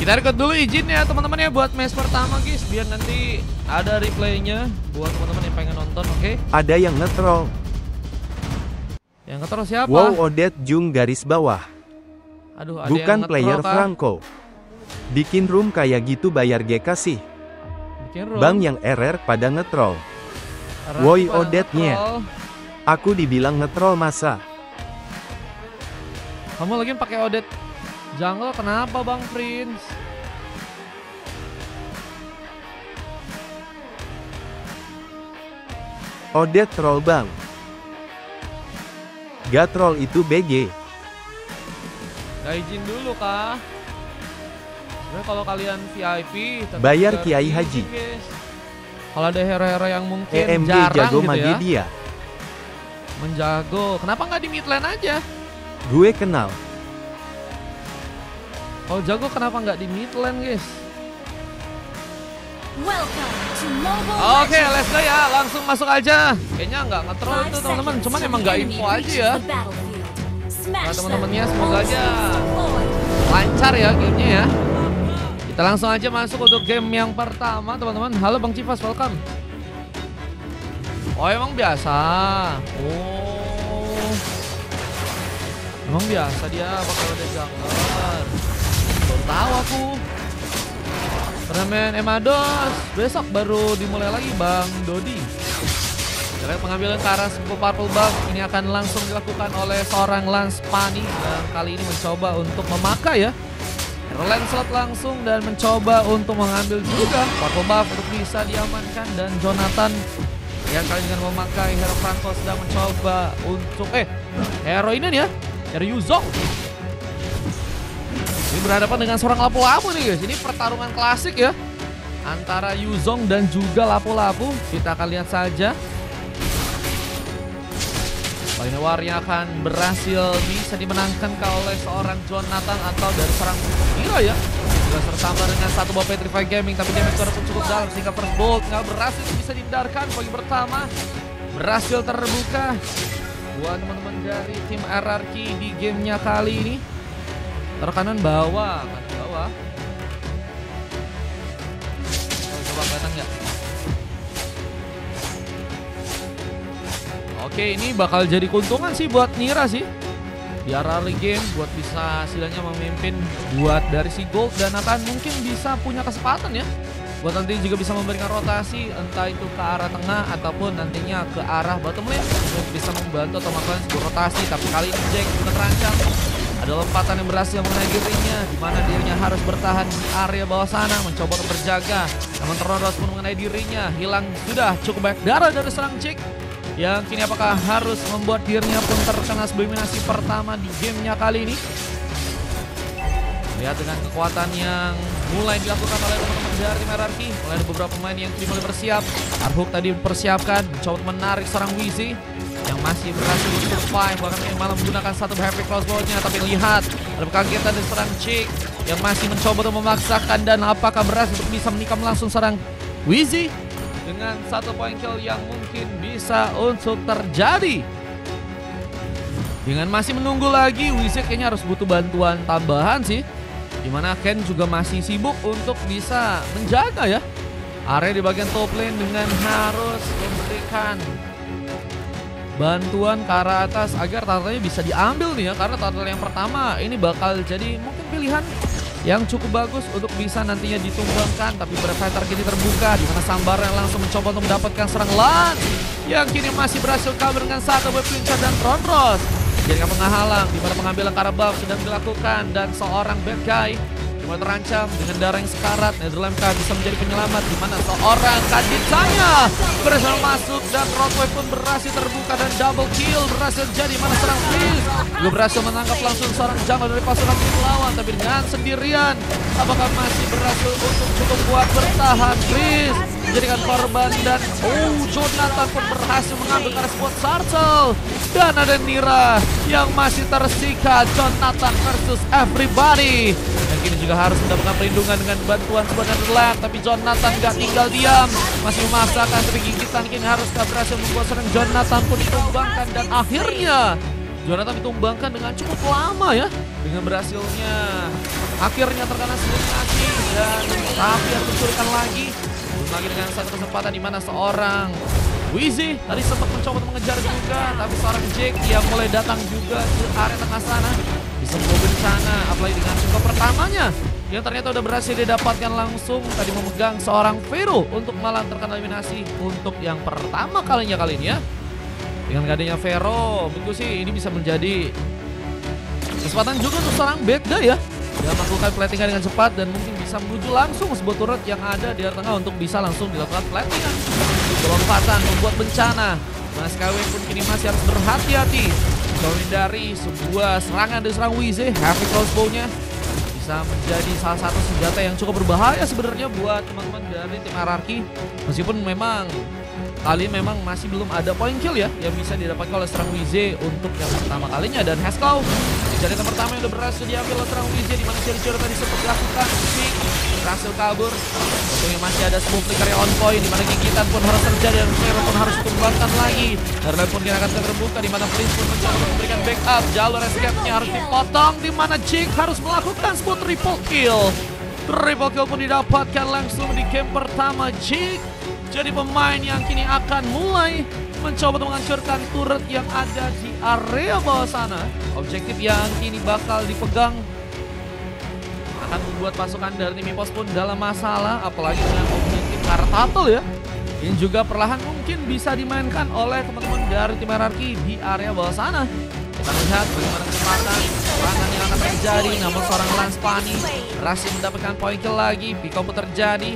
Kita record dulu izinnya teman-teman ya buat match pertama guys, biar nanti ada replaynya buat teman-teman yang pengen nonton, oke? Ada yang nge-troll. Yang nge-troll siapa? Wow, Odette Jung garis bawah. Aduh, ada Bukan yang player nge-troll, Kak. Franco. Bikin room kayak gitu bayar GK sih. Bikin room. Bang yang RR pada nge-troll. Karena Woi pada Odette-nya. nge-troll. Aku dibilang nge-troll masa. Kamu lagi pakai Odette jungle, kenapa Bang Prince? Odette troll bang. Gak troll itu BG. Gak izin dulu Kak. Sebenarnya kalau kalian VIP tetap Bayar juga Kiai izin, Haji. guys. Kalau ada hero-hero yang mungkin EMG jarang jago gitu mage ya, dia. menjago, kenapa nggak di mid lane aja? Gue kenal. Kalau jago kenapa nggak di mid lane guys? Oke, let's go ya, langsung masuk aja. Kayaknya nggak nge-troll itu teman-teman, cuman emang nggak info aja ya. Nah teman-temannya semoga aja lancar ya gamenya ya. Kita langsung aja masuk untuk game yang pertama teman-teman. Halo Bang Civas, welcome. Oh emang biasa. Oh emang biasa dia bakal ada jungler. Baru tahu aku. Turnamen Emados besok baru dimulai lagi Bang Dodi. Kita pengambilan ke arah Purple Buff ini akan langsung dilakukan oleh seorang Lance Pani, dan kali ini mencoba untuk memakai ya Hero Lancelot langsung dan mencoba untuk mengambil juga Purple Buff untuk bisa diamankan, dan Jonathan yang kali dengan memakai Hero Franco sedang mencoba untuk hero ini nih ya, Hero Yuzong. Ini berhadapan dengan seorang lapu-lapu nih guys. Ini pertarungan klasik ya antara Yuzong dan juga lapu-lapu. Kita akan lihat saja. Ini warnya akan berhasil bisa dimenangkan oleh seorang Jonathan atau dari seorang Hero ya. Juga tertambah dengan satu buah Petrify Gaming, tapi damage pun cukup dalam sehingga first bolt nggak berhasil bisa dihindarkan. Poin pertama berhasil terbuka buat teman-teman dari tim RRQ di gamenya kali ini. Kanan bawah, kanan bawah. Coba kelihatan nggak? Oke, ini bakal jadi keuntungan sih buat Nira sih di RRQ game, buat bisa istilahnya memimpin buat dari si Gold, dan akan mungkin bisa punya kesempatan ya buat nanti juga bisa memberikan rotasi entah itu ke arah tengah ataupun nantinya ke arah bottom lane untuk bisa membantu atau melakukan sebuah rotasi. Tapi kali ini Jack sudah terancam. Ada lompatan yang berhasil mengenai dirinya, di mana dirinya harus bertahan di area bawah sana, mencoba untuk berjaga. Namun Ternodos pun mengenai dirinya, hilang sudah cukup banyak darah dari serang Jack, yang kini apakah harus membuat dirinya pun terkena eliminasi pertama di gamenya kali ini. Lihat dengan kekuatan yang mulai dilakukan oleh teman-teman dari tim RRQ, mulai ada beberapa pemain yang kini mulai bersiap. Arhuk tadi mempersiapkan, mencoba menarik seorang Wizzy yang masih berhasil survive, bahkan malah menggunakan satu heavy crossbow-nya. Tapi lihat ada kekagetan dari serang Chick yang masih mencoba untuk memaksakan, dan apakah berhasil untuk bisa menikam langsung serang Wizzy dengan satu point kill yang mungkin bisa untuk terjadi. Dengan masih menunggu lagi, Wizzy kayaknya harus butuh bantuan tambahan sih, dimana Ken juga masih sibuk untuk bisa menjaga ya area di bagian top lane dengan harus memberikan bantuan ke arah atas agar turtle-nya bisa diambil nih ya, karena turtle yang pertama ini bakal jadi mungkin pilihan yang cukup bagus untuk bisa nantinya ditumbangkan. Tapi berfighter kini terbuka, di mana Sambarnya langsung mencoba untuk mendapatkan serang Lance yang kini masih berhasil kabur dengan satu wave clincher dan Tronros jadi penghalang, di mana pengambilan ke arah buff sedang dilakukan, dan seorang bad guy cuma terancam dengan darah yang sekarat. Netherlands bisa menjadi penyelamat, di mana seorang Kaditsanya berhasil masuk, dan Roadway pun berhasil terbuka dan double kill berhasil jadi, mana serang Fizz juga berhasil menangkap langsung seorang jungle dari pasukan tim lawan. Tapi dengan sendirian, apakah masih berhasil untuk cukup kuat bertahan? Fizz menjadikan korban, dan Jonathan pun berhasil mengambil ke arah squad Sarcel, dan ada Nira yang masih tersikat. Jonathan versus everybody, yang kini juga harus mendapatkan perlindungan dengan bantuan sebagian Netherlands. Tapi Jonathan gak tinggal diam, masih memaksakan, tapi gigitan kini harus berhasil membuat serang Jonathan pun ditumbangkan, dan akhirnya Jonathan ditumbangkan dengan cukup lama ya. Dengan berhasilnya akhirnya terkena eliminasi dan tapi harus menculikan lagi. Belum lagi dengan satu kesempatan di mana seorang Wheezy tadi sempat mencoba untuk mengejar juga, tapi seorang Jake yang mulai datang juga ke area tengah sana bisa membawa bencana, apalagi dengan coba pertamanya yang ternyata udah berhasil didapatkan langsung tadi memegang seorang Vero untuk malah terkena eliminasi untuk yang pertama kalinya kali ini ya. Dengan adanya Vero, menurutku sih ini bisa menjadi kesempatan juga untuk seorang bad guy ya. Dia melakukan platingan dengan cepat dan mungkin bisa menuju langsung sebuah turret yang ada di area tengah untuk bisa langsung dilakukan platingan. Lompatan membuat bencana. Mas KW pun kini masih harus berhati-hati menghindari sebuah serangan dari serang Wheezy. Heavy crossbow-nya bisa menjadi salah satu senjata yang cukup berbahaya sebenarnya buat teman-teman dari tim hierarki. Meskipun memang kali memang masih belum ada point kill ya yang bisa didapatkan oleh serang Wheezy untuk yang pertama kalinya. Dan Haskell jadi yang pertama yang udah berhasil diambil oleh serang Wheezy, di mana ciri-ciri tadi sempat dilakukan. Berhasil kabur. Untungnya masih ada smooth flicker yang on point, di mana gigitan pun harus terjadi dan Vero pun harus ditumbangkan lagi. Darlan pun akan terbuka, di mana Prince pun mencoba memberikan backup. Jalur escape-nya harus dipotong, di mana Jake harus melakukan sebuah triple kill. Triple kill pun didapatkan langsung di game pertama. Jake jadi pemain yang kini akan mulai mencoba untuk menghancurkan turret yang ada di area bawah sana. Objektif yang kini bakal dipegang akan membuat pasukan dari tim Ipos pun dalam masalah, apalagi dengan objektif Kartatel ya. Ini juga perlahan mungkin bisa dimainkan oleh teman-teman dari tim hierarki di area bawah sana. Kita lihat bagaimana kesempatan serangan yang akan terjadi, namun seorang Lance Pani berhasil mendapatkan poin kill lagi. Pick up terjadi,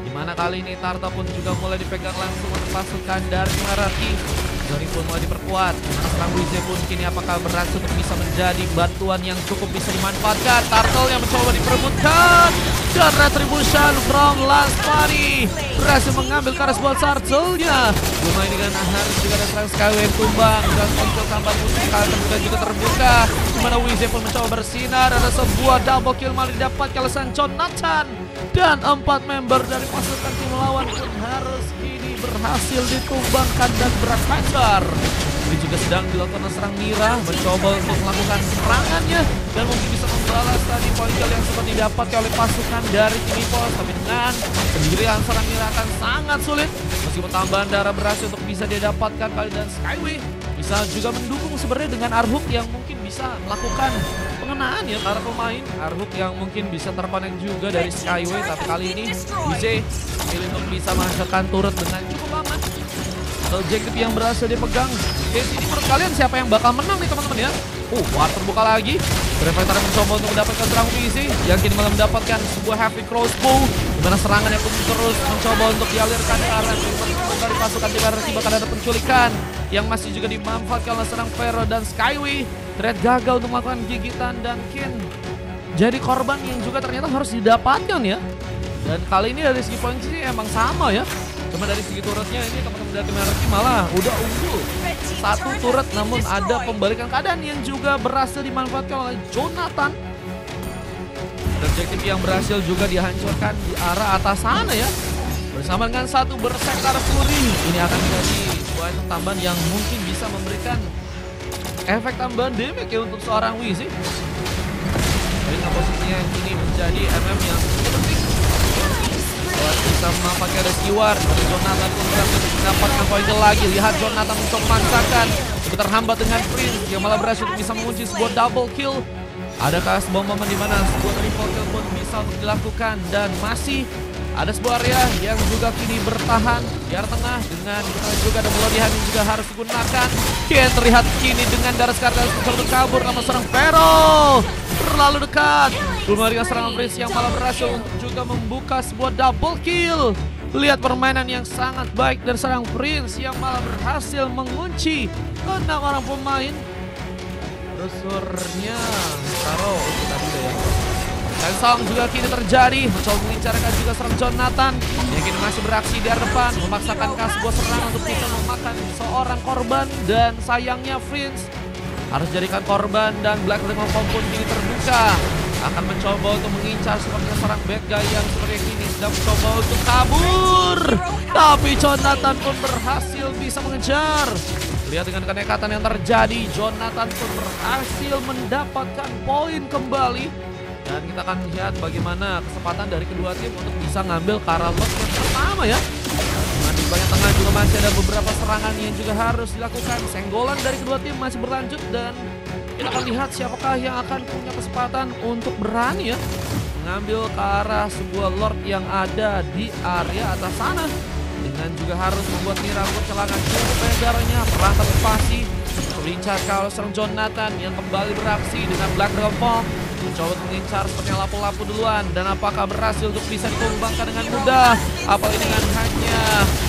di mana kali ini Tarta pun juga mulai dipegang langsung oleh pasukan dari tim hierarki. Zoni pun mulai diperkuat, di mana serang Wheezy pun kini apakah berhasil untuk bisa menjadi bantuan yang cukup bisa dimanfaatkan. Turtle yang mencoba diperebutkan dan retribution from Lance Pani berhasil mengambil Karas buat Turtle-nya. Lumayan dengan Harus juga ada serang Skywave tumbang dan untuk tambahan musik kalian juga terbuka, di mana Wheezy pun mencoba bersinar. Ada sebuah double kill malah didapatkan oleh sang Jonathan dan 4 member dari pasukan tim lawan pun harus berhasil ditumbangkan dan berakar. Ini juga sedang dilakukan serang Mira, mencoba untuk melakukan serangannya dan mungkin bisa membalas tadi poin kill yang sempat didapatkan oleh pasukan dari tim Ipos. Tapi dengan sendirian serang Mira akan sangat sulit. Meskipun tambahan darah berhasil untuk bisa didapatkan kali dan Skyway bisa juga mendukung sebenarnya dengan Arhuk yang mungkin bisa melakukan pengenaan ya para pemain. Arhuk yang mungkin bisa terkonek juga dari Skyway, tapi kali ini DJ pilih untuk bisa menghasilkan turret dengan cukup aman. Objektif yang berhasil dipegang. Game ini menurut kalian siapa yang bakal menang nih teman-teman ya? War terbuka lagi. Brevetar mencoba untuk mendapatkan serang Wheezy yang kini malah mendapatkan sebuah heavy crossbow, di mana serangannya pun terus mencoba untuk dialirkan ke arah dari pasukan tim hierarki. Bahkan ada penculikan yang masih juga dimanfaatkan oleh serang Vero dan Skyway. Thread gagal untuk melakukan gigitan dan Kin jadi korban yang juga ternyata harus didapatkan ya. Dan kali ini dari segi poin sih emang sama ya. Cuma dari segi turretnya ini teman-teman dari tim hierarki malah udah unggul satu turret, namun ada pembalikan keadaan yang juga berhasil dimanfaatkan oleh Jonathan. Objektif yang berhasil juga dihancurkan di arah atas sana ya. Bersama dengan satu bersekar Fury, ini akan menjadi sebuah tambahan yang mungkin bisa memberikan efek tambahan damage ya untuk seorang Wheezy. Dengan posisinya ini menjadi MM yang penting buat bisa memanfaatkan rescue war. Dari Jonathan pun berhasil mendapatkan poin lagi. Lihat Jonathan mencoba memaksakan, tapi terhambat dengan Prince yang malah berhasil bisa mengunci sebuah double kill. Adakah sebuah momen di mana sebuah triple kill pun bisa untuk dilakukan, dan masih ada sebuah area yang juga kini bertahan di area tengah dengan kita juga ada melodihan yang juga harus digunakan. Ken terlihat kini dengan darah Scarlet mencoba kabur, namun serang Vero terlalu dekat. Belum ada serangan Prince yang malah berhasil untuk juga membuka sebuah double kill. Lihat permainan yang sangat baik dari serang Prince yang malah berhasil mengunci 6 orang pemain. Rusurnya taruh kita dulu ya. Song juga kini terjadi, mencoba mengincarkan juga serang Jonathan yang kini masih beraksi di area depan, memaksakan sebuah serangan untuk bisa memakan seorang korban, dan sayangnya Prince harus jadikan korban, dan Black Dragon pun kini terbuka, akan mencoba untuk mengincar sepertinya seorang bad guy yang seperti ini sedang mencoba untuk kabur, tapi Jonathan pun berhasil bisa mengejar. Lihat dengan kenekatan yang terjadi, Jonathan pun berhasil mendapatkan poin kembali. Dan kita akan lihat bagaimana kesempatan dari kedua tim untuk bisa ngambil ke arah lot yang pertama ya. Dengan di bagian tengah juga masih ada beberapa serangan yang juga harus dilakukan. Senggolan dari kedua tim masih berlanjut dan kita akan lihat siapakah yang akan punya kesempatan untuk berani ya mengambil ke arah sebuah lord yang ada di area atas sana. Dengan juga harus membuat nih rambut celangan cukup banyak darahnya. Perangkat pasti Richard kalau serang Jonathan yang kembali beraksi dengan Black Dragon Fall. Mencoba mengincar sepertinya lapu-lapu duluan. Dan apakah berhasil untuk bisa ditumbangkan dengan mudah? Apalagi dengan hanya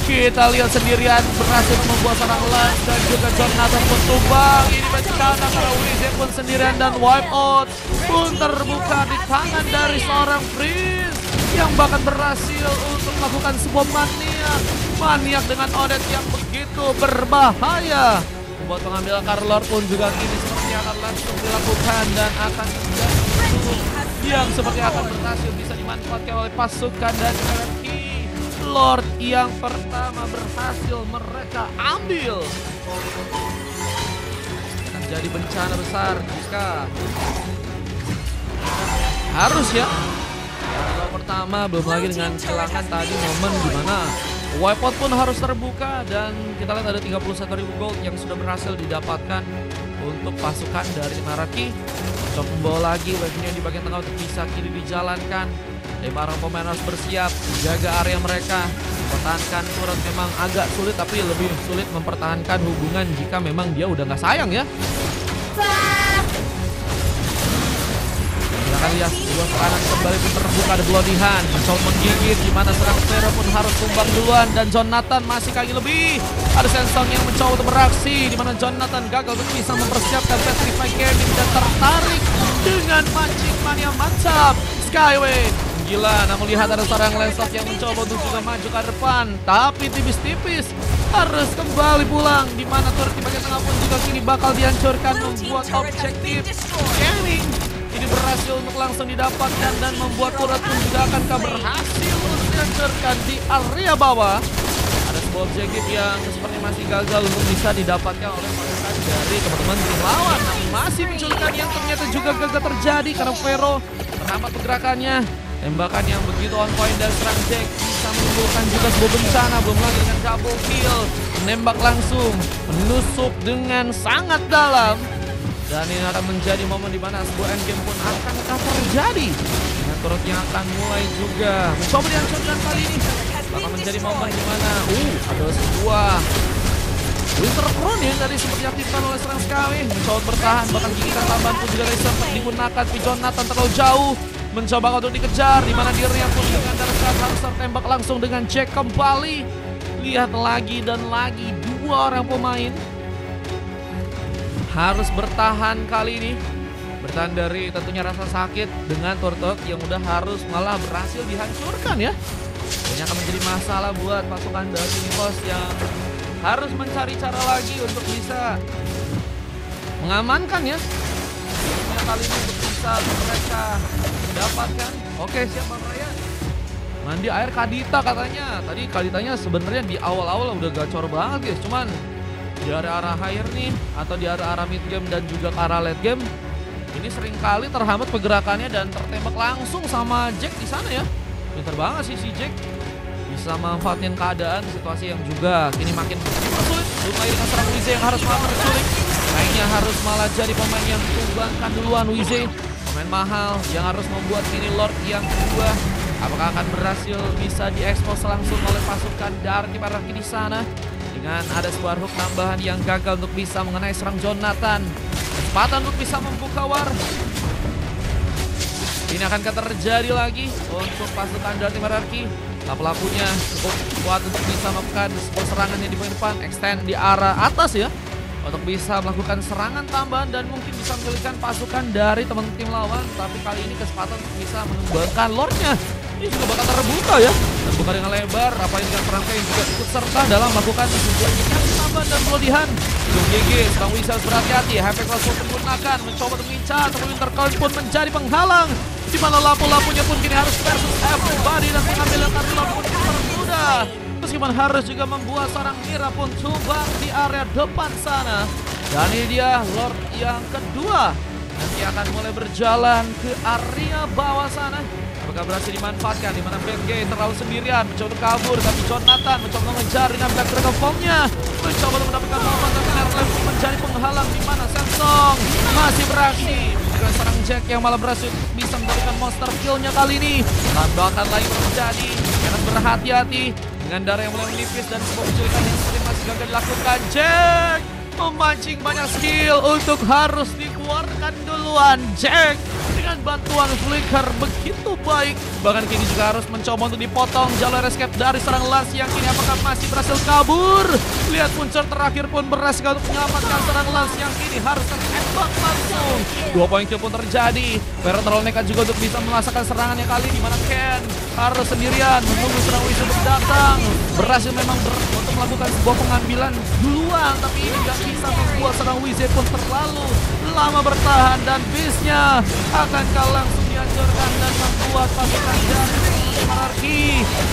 kita lihat sendirian berhasil membuat seorang Lance dan juga Jonathan pun tumbang. Ini bencana karena Wize pun sendirian dan wipe out pun terbuka di tangan dari seorang Prince yang bahkan berhasil untuk melakukan sebuah maniak dengan Odet yang begitu berbahaya. Buat pengambil Karlor pun juga kini seperti akan langsung dilakukan dan akan menjadi musuh yang seperti akan berhasil bisa dimanfaatkan oleh pasukan dari RRQ. Lord yang pertama berhasil mereka ambil. Akan jadi bencana besar jika harus ya. Kalau pertama belum lagi dengan kehilangan tadi momen dimana wipeout pun harus terbuka dan kita lihat ada 31.000 gold yang sudah berhasil didapatkan untuk pasukan dari Naraki. Coba membawa lagi wave-nya di bagian tengah untuk bisa kiri dijalankan. Para pemain harus bersiap jaga area mereka. Mempertahankan turret memang agak sulit tapi lebih sulit mempertahankan hubungan jika memang dia udah nggak sayang ya. Kita lihat dua serangan kembali pun terbuka, ada Bloody Hand mencoba menggigit di mana serangan Vero pun harus tumbang duluan dan Jonathan masih kali lebih. Ada Sensong yang mencoba untuk beraksi di mana Jonathan gagal untuk bisa mempersiapkan Petrify Gaming dan tertarik dengan mancing mania mantap Skyway. Gila, namun lihat ada seorang Lancelot yang mencoba untuk juga maju ke depan tapi tipis-tipis harus kembali pulang di mana turret di bagian tengah pun juga kini bakal dihancurkan membuat objektif Gaming ini berhasil untuk langsung didapatkan dan membuat turret pun juga akankah berhasil untuk dihancurkan di area bawah. Ada sebuah objektif yang seperti masih gagal untuk bisa didapatkan oleh pasukan dari teman-teman tim lawan. Namun masih menculikan yang ternyata juga gagal terjadi karena Vero terhambat pergerakannya. Tembakan yang begitu on point dan serang Jack bisa menimbulkan juga sebuah bencana. Belum lagi dengan double kill, menembak langsung, menusuk dengan sangat dalam. Dan ini akan menjadi momen di mana sebuah endgame pun akan terjadi. Dengan turret yang akan mulai juga mencoba dihancurkan kali ini. Akan menjadi momen di mana ada sebuah Winter Crown yang tadi seperti diaktifkan oleh serang sekali. Mencoba bertahan, bahkan gigitan tambahan pun juga dari sempat digunakan. Tapi Jonathan terlalu jauh mencoba untuk dikejar, di mana dirinya pun dengan darat harus tertembak langsung dengan Jack kembali. Lihat lagi dan lagi dua orang pemain harus bertahan kali ini. Bertahan dari tentunya rasa sakit dengan turret yang udah harus malah berhasil dihancurkan ya. Ini akan menjadi masalah buat pasukan dari Nipos yang harus mencari cara lagi untuk bisa mengamankan ya. Kali ini untuk bisa mereka dapatkan. Oke, siap Bang Ryan. Mandi air Kadita katanya. Tadi Kaditanya sebenarnya di awal-awal udah gacor banget guys. Cuman di area-area higher nih atau di area-area mid game dan juga ke arah late game ini seringkali terhambat pergerakannya dan tertembak langsung sama Jack di sana ya. Pinter banget sih si Jack bisa memanfaatkan keadaan situasi yang juga kini makin sulit. Belum lagi dengan serang Wize yang harus malah terculik. Lainnya harus malah jadi pemain yang tumbangkan duluan. Wize pemain mahal yang harus membuat mini Lord yang kedua. Apakah akan berhasil bisa diekspos langsung oleh pasukan dari tim RRQ di sana? Dengan ada sebuah hook tambahan yang gagal untuk bisa mengenai serang Jonathan. Kesempatan untuk bisa membuka war. Ini akan terjadi lagi untuk pasukan dari tim RRQ. Lapu-lapunya cukup kuat untuk bisa melakukan sebuah serangannya di poin depan. Extend di arah atas ya. Untuk bisa melakukan serangan tambahan dan mungkin bisa menggelikan pasukan dari teman tim lawan. Tapi kali ini kesempatan untuk bisa menumbangkan Lordnya. Ini juga bakal terbuka ya. Terbuka dengan lebar, apalagi dengan perangkai yang juga ikut serta dalam melakukan sebuah indikasi tambahan dan pelodihan. Hidung GG, Bang Wiz harus berhati-hati. HP Class pun digunakan, mencoba untuk mengincar, tapi Winter Crown pun menjadi penghalang. Di mana lapu-lapunya pun kini harus versus everybody dan mengambil yang Karlor pun dipermudah. meskipun harus juga membuat seorang Mira pun tumbang di area depan sana. Dan ini dia Lord yang kedua. Nanti akan mulai berjalan ke area bawah sana. Apakah berhasil dimanfaatkan? Di mana BG terlalu sendirian, mencoba untuk kabur, tapi Jonathan mencoba mengejar dengan Black Dragon Form-nya. Mencoba untuk mendapatkan momen, tapi Airlane menjadi penghalang di mana Samsung masih beraksi. Dengan seorang Jack yang malah berhasil bisa mendapatkan monster kill-nya kali ini. Tambahan lagi terjadi. Harus berhati-hati dengan darah yang mulai menipis dan sebuah penculikan yang seperti masih gagal dilakukan. Jack memancing banyak skill untuk harus dikeluarkan duluan. Jack dengan bantuan flicker begitu baik. Bahkan kini juga harus mencoba untuk dipotong jalur escape dari serang Lance yang kini apakah masih berhasil kabur. Lihat Puncer terakhir pun berhasil untuk menyelamatkan serang Lance yang kini harus tertembak langsung. 2 poin kill pun terjadi. Vero terlalu nekat juga untuk bisa merasakan serangannya kali di mana Ken harus sendirian menunggu serang Wiz untuk datang. Berhasil memang untuk melakukan sebuah pengambilan duluan, tapi ini gak bisa membuat serang Wiz pun terlalu lama bertahan dan Beast-nya akan langsung dihancurkan dan membuat pasukan dari Monarki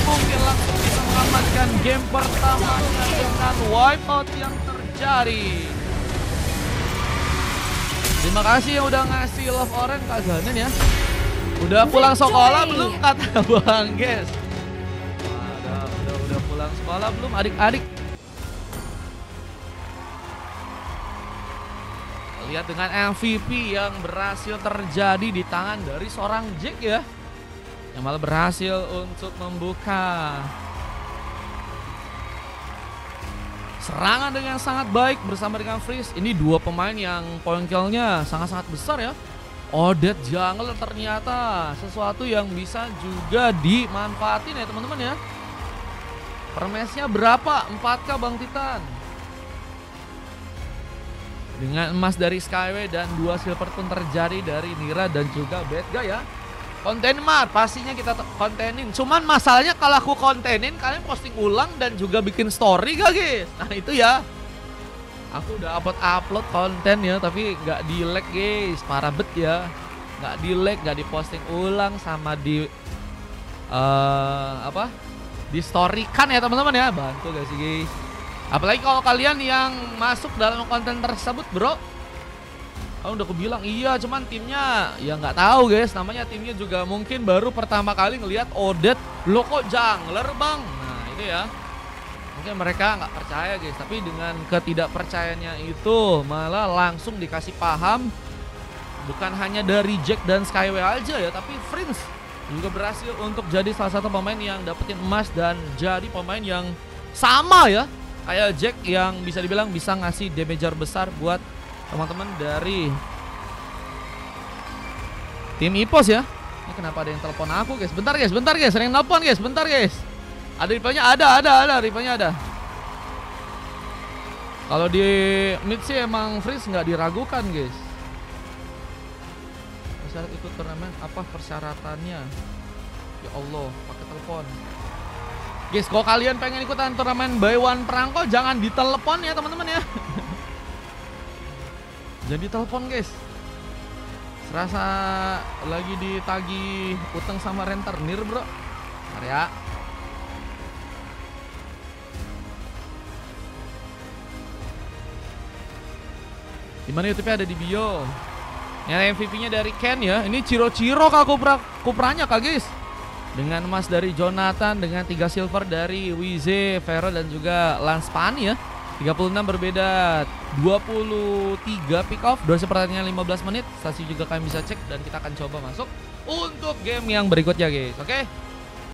mungkin langsung bisa mengamankan game pertamanya dengan wipeout yang terjadi. Terima kasih yang udah ngasih love orange Kak Ganen ya. Udah pulang sekolah belum kata Bang Guys? Udah pulang sekolah belum adik-adik? Lihat dengan MVP yang berhasil terjadi di tangan dari seorang Jack ya, yang malah berhasil untuk membuka serangan dengan sangat baik bersama dengan Freeze. Ini dua pemain yang poin kill-nya sangat-sangat besar ya. Odette Jungle ternyata sesuatu yang bisa juga dimanfaatin ya teman-teman ya. Permesnya berapa? 4K Bang Titan. Dengan emas dari Skyway dan 2 silver pun terjadi dari Nira dan juga Bad Guy ya. Konten mah pastinya kita kontenin. Cuman masalahnya kalau aku kontenin kalian posting ulang dan juga bikin story gak guys? Nah itu ya. Aku udah upload konten ya tapi gak di lag guys. Parah bet ya. Gak di lag, gak diposting ulang sama di di story kan ya teman-teman ya. Bantu gak sih guys? Apalagi kalau kalian yang masuk dalam konten tersebut bro. Kalau udah aku bilang iya cuman timnya ya nggak tahu guys. Namanya timnya juga mungkin baru pertama kali ngelihat Odette. Lo kok jungler bang? Nah itu ya. Mungkin mereka nggak percaya guys. Tapi dengan ketidakpercayaannya itu malah langsung dikasih paham. Bukan hanya dari Jack dan Skyway aja ya. Tapi Prince juga berhasil untuk jadi salah satu pemain yang dapetin emas. Dan jadi pemain yang sama ya kayak Jack yang bisa dibilang bisa ngasih damager besar buat teman-teman dari tim Ipos ya. Ini kenapa ada yang telepon aku guys? Bentar guys, ada yang telepon guys, bentar guys. Ada ripanya, ada ripanya ada. Kalau di mid sih emang Freeze nggak diragukan guys. Syarat ikut turnamen apa persyaratannya? Ya Allah, pakai telepon. Guys, kalau kalian pengen ikutan turnamen buy one perangko jangan ditelepon ya teman-teman ya. Jangan ditelepon guys. Serasa lagi ditagih utang sama rentenir bro. Bentar ya. Dimana YouTube-nya ada di bio. Yang MVP-nya dari Ken ya. Ini Ciro-Ciro kak Kupranya kak guys. Dengan emas dari Jonathan, dengan 3 silver dari Wize, Vero dan juga Lance Pani ya. 36 berbeda 23 pick off. Durasi pertandingan 15 menit. Stasi juga kalian bisa cek dan kita akan coba masuk untuk game yang berikutnya guys. Oke.